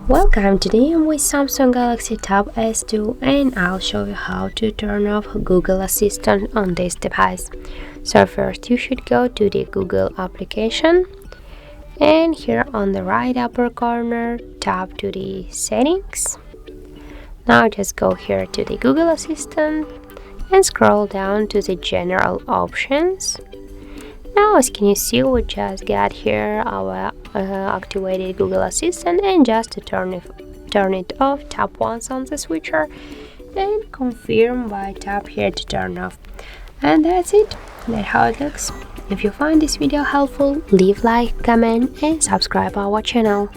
Welcome, today I'm with Samsung Galaxy Tab S2 and I'll show you how to turn off Google Assistant on this device. So first you should go to the Google application and here on the right upper corner tap to the settings. Now just go here to the Google Assistant and scroll down to the general options. Now as can you see, we just got here our activated Google Assistant, and just to turn it off, tap once on the switcher and confirm by tap here to turn off. And that's it. That's how it looks. If you find this video helpful, leave like, comment and subscribe our channel.